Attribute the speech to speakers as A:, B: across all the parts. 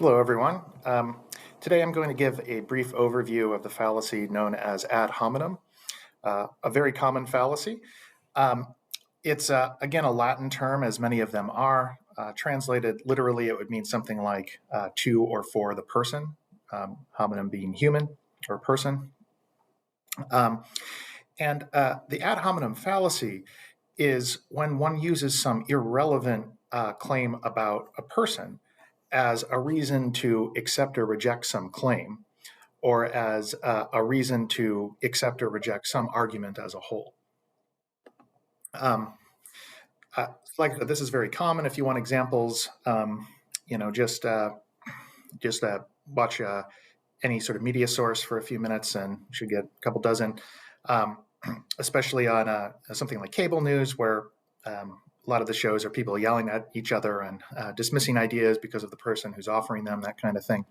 A: Hello, everyone. Today I'm going to give a brief overview of the fallacy known as ad hominem, a very common fallacy. Um, it's, again, a Latin term, as many of them are. Translated literally, it would mean something like to or for the person, hominem being human or person. The ad hominem fallacy is when one uses some irrelevant claim about a person as a reason to accept or reject some claim, or as a reason to accept or reject some argument as a whole. Um, like this is very common. If you want examples, just watch any sort of media source for a few minutes, and you should get a couple dozen. Especially on something like cable news, where a lot of the shows are people yelling at each other and dismissing ideas because of the person who's offering them, that kind of thing.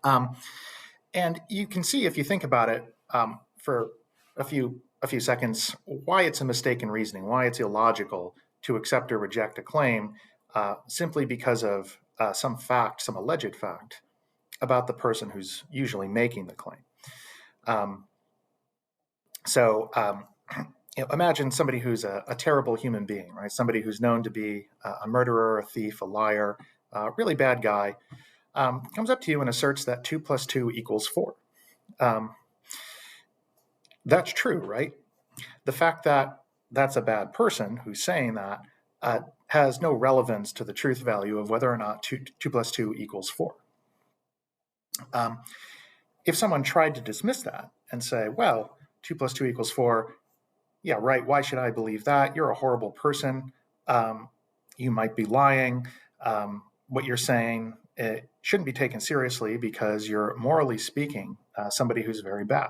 A: And you can see, if you think about it for a few seconds, why it's a mistaken reasoning, why it's illogical to accept or reject a claim simply because of some fact, some alleged fact about the person who's usually making the claim. Imagine somebody who's a terrible human being, right? Somebody who's known to be a murderer, a thief, a liar, a really bad guy, comes up to you and asserts that 2 + 2 = 4. That's true, right? The fact that that's a bad person who's saying that has no relevance to the truth value of whether or not 2 + 2 = 4. If someone tried to dismiss that and say, well, 2 + 2 = 4, yeah, right, why should I believe that? You're a horrible person. You might be lying. What you're saying, it shouldn't be taken seriously because you're, morally speaking, somebody who's very bad.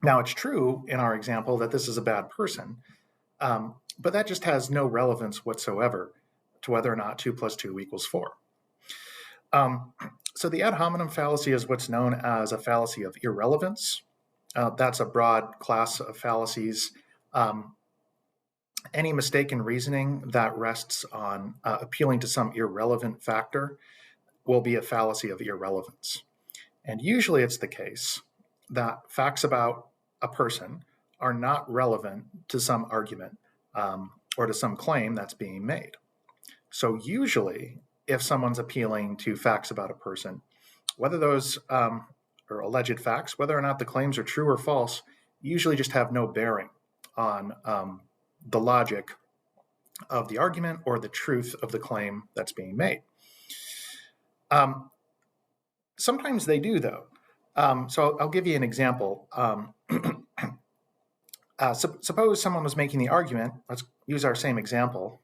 A: Now, it's true in our example that this is a bad person, but that just has no relevance whatsoever to whether or not 2 + 2 = 4. So the ad hominem fallacy is what's known as a fallacy of irrelevance. That's a broad class of fallacies. Any mistaken reasoning that rests on appealing to some irrelevant factor will be a fallacy of irrelevance. And usually it's the case that facts about a person are not relevant to some argument or to some claim that's being made. So usually, if someone's appealing to facts about a person, whether those are alleged facts, whether or not the claims are true or false, usually just have no bearing on the logic of the argument or the truth of the claim that's being made. Sometimes they do, though. So I'll give you an example. Suppose someone was making the argument. Let's use our same example.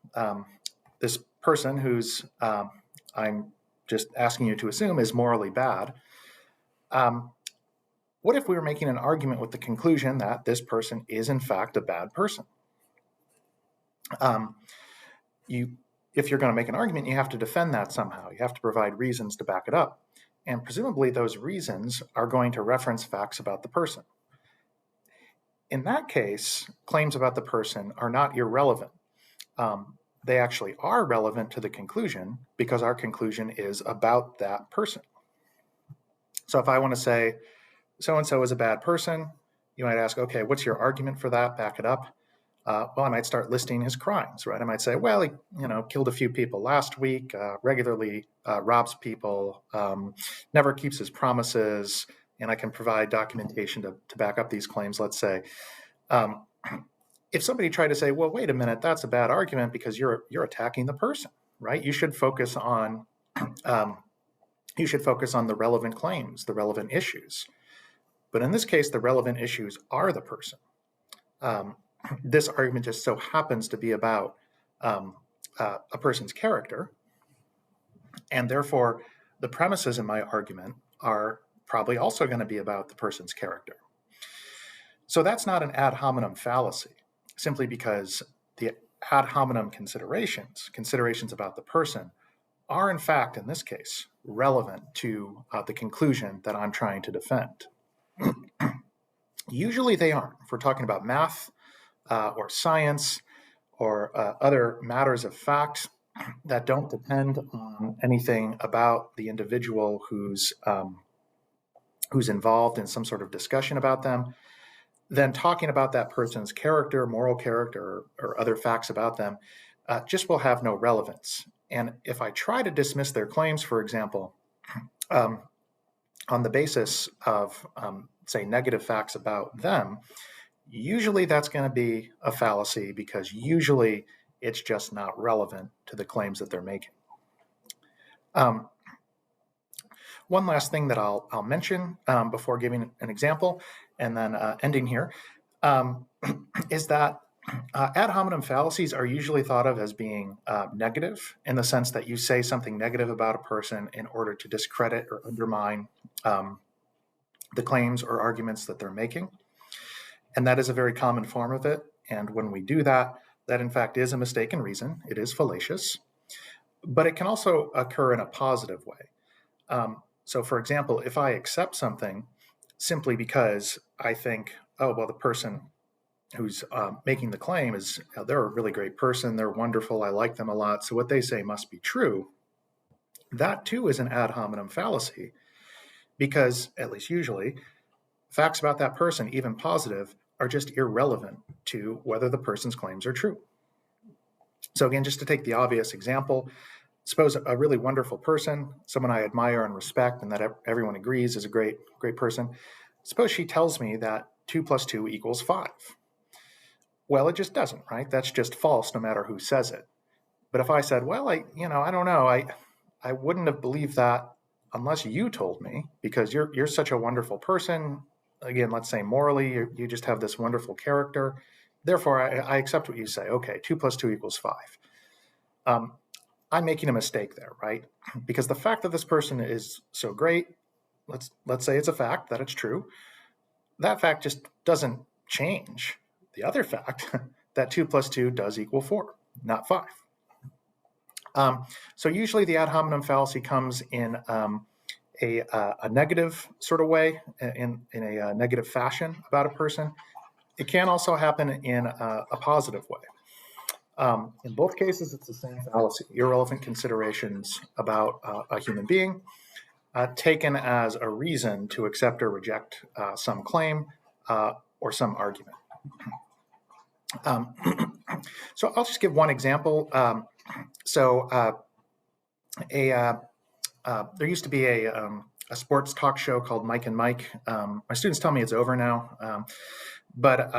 A: This person who's, I'm just asking you to assume, is morally bad. What if we were making an argument with the conclusion that this person is, in fact, a bad person? If you're going to make an argument, you have to defend that somehow. You have to provide reasons to back it up. And presumably those reasons are going to reference facts about the person. In that case, claims about the person are not irrelevant. They actually are relevant to the conclusion because our conclusion is about that person. So if I want to say, so-and-so is a bad person, you might ask, okay, what's your argument for that? Back it up. Well, I might start listing his crimes, right? I might say, well, he, killed a few people last week, regularly robs people, never keeps his promises, and I can provide documentation to back up these claims, let's say. If somebody tried to say, well, wait a minute, that's a bad argument because you're attacking the person, right? You should focus on the relevant claims, the relevant issues. But in this case, the relevant issues are the person. This argument just so happens to be about a person's character, and therefore the premises in my argument are probably also going to be about the person's character. So that's not an ad hominem fallacy, simply because the ad hominem considerations about the person, are in fact, in this case, relevant to the conclusion that I'm trying to defend. Usually they aren't. If we're talking about math or science or other matters of fact, that don't depend on anything about the individual who's involved in some sort of discussion about them, then talking about that person's character, moral character, or other facts about them just will have no relevance. And if I try to dismiss their claims, for example, um, on the basis of, say, negative facts about them, usually that's going to be a fallacy because usually it's just not relevant to the claims that they're making. One last thing that I'll mention before giving an example and then ending here is that ad hominem fallacies are usually thought of as being negative in the sense that you say something negative about a person in order to discredit or undermine the claims or arguments that they're making. And that is a very common form of it. And when we do that, that in fact is a mistaken reason. It is fallacious. But it can also occur in a positive way. So, for example, if I accept something simply because I think, oh, well, the person who's making the claim is, they're a really great person, they're wonderful, I like them a lot, so what they say must be true, that too is an ad hominem fallacy because, at least usually, facts about that person, even positive, are just irrelevant to whether the person's claims are true. So again, just to take the obvious example, suppose a really wonderful person, someone I admire and respect and that everyone agrees is a great person, suppose she tells me that 2 plus 2 equals 5. Well, it just doesn't, right? That's just false no matter who says it. But if I said, well, I don't know, I wouldn't have believed that unless you told me, because you're such a wonderful person. Again, let's say morally, you just have this wonderful character. Therefore, I accept what you say. Okay, 2 plus 2 equals 5. I'm making a mistake there, right? Because the fact that this person is so great, let's say it's a fact that it's true. That fact just doesn't change the other fact that 2 plus 2 does equal 4, not 5. So usually the ad hominem fallacy comes in a negative sort of way, in a negative fashion about a person. It can also happen in a positive way. In both cases, it's the same fallacy, irrelevant considerations about a human being taken as a reason to accept or reject some claim or some argument. So I'll just give one example. There used to be a sports talk show called Mike and Mike. My students tell me it's over now, but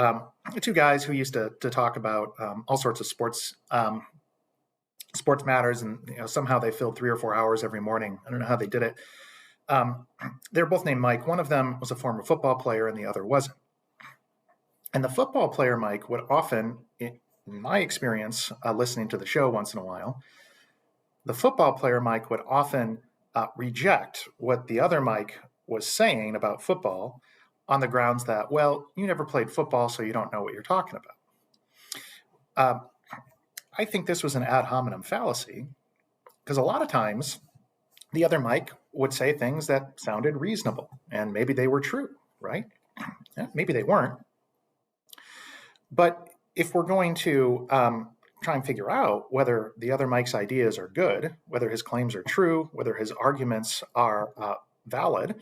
A: two guys who used to talk about all sorts of sports matters, and somehow they filled 3 or 4 hours every morning. I don't know how they did it. They were both named Mike. One of them was a former football player, and the other wasn't. And the football player, Mike, would often, in my experience, listening to the show once in a while, the football player, Mike, would often reject what the other Mike was saying about football on the grounds that, well, you never played football, so you don't know what you're talking about. I think this was an ad hominem fallacy because a lot of times the other Mike would say things that sounded reasonable, and maybe they were true, right? Yeah, maybe they weren't. But if we're going to try and figure out whether the other Mike's ideas are good, whether his claims are true, whether his arguments are valid,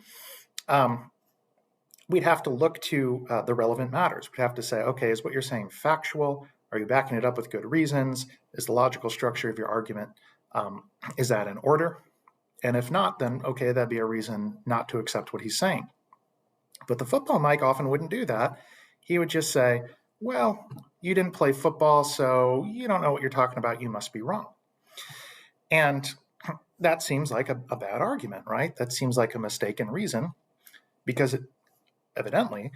A: we'd have to look to the relevant matters. We'd have to say, okay, is what you're saying factual? Are you backing it up with good reasons? Is the logical structure of your argument, is that in order? And if not, then okay, that'd be a reason not to accept what he's saying. But the football Mike often wouldn't do that. He would just say, well, you didn't play football, so you don't know what you're talking about. You must be wrong. And that seems like a bad argument, right? That seems like a mistaken reason, because evidently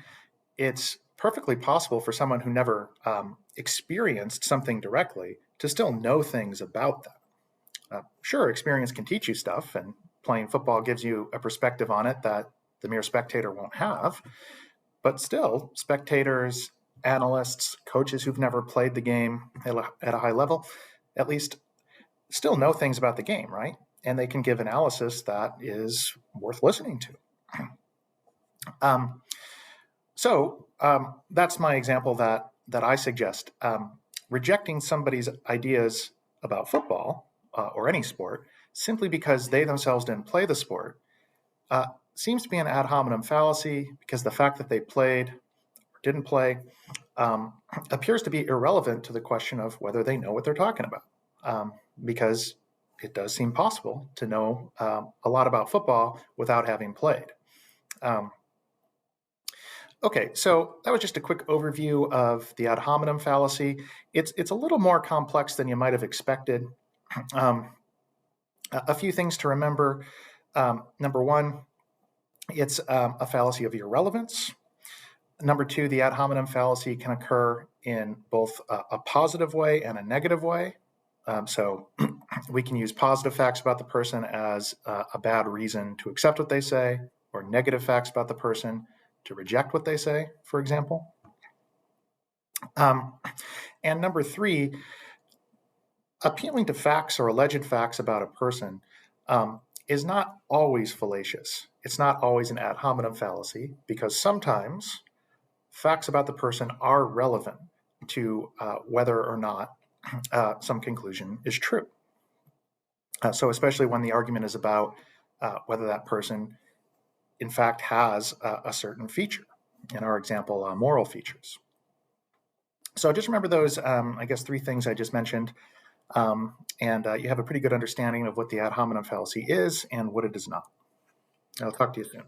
A: it's perfectly possible for someone who never experienced something directly to still know things about that. Sure, experience can teach you stuff, and playing football gives you a perspective on it that the mere spectator won't have. But still, spectators, analysts, coaches who've never played the game at a high level, at least still know things about the game, right? And they can give analysis that is worth listening to. So that's my example that I suggest. Rejecting somebody's ideas about football or any sport simply because they themselves didn't play the sport seems to be an ad hominem fallacy, because the fact that they played or didn't play appears to be irrelevant to the question of whether they know what they're talking about, because it does seem possible to know a lot about football without having played. Okay, so that was just a quick overview of the ad hominem fallacy. It's a little more complex than you might have expected. A few things to remember. Number one, it's a fallacy of irrelevance. Number two, the ad hominem fallacy can occur in both a positive way and a negative way. So we can use positive facts about the person as a bad reason to accept what they say, or negative facts about the person to reject what they say, for example. And number three, appealing to facts or alleged facts about a person is not always fallacious. It's not always an ad hominem fallacy, because sometimes facts about the person are relevant to whether or not some conclusion is true. So especially when the argument is about whether that person in fact has a certain feature, in our example, moral features. So just remember those, I guess, three things I just mentioned, and you have a pretty good understanding of what the ad hominem fallacy is and what it is not. I'll talk to you soon.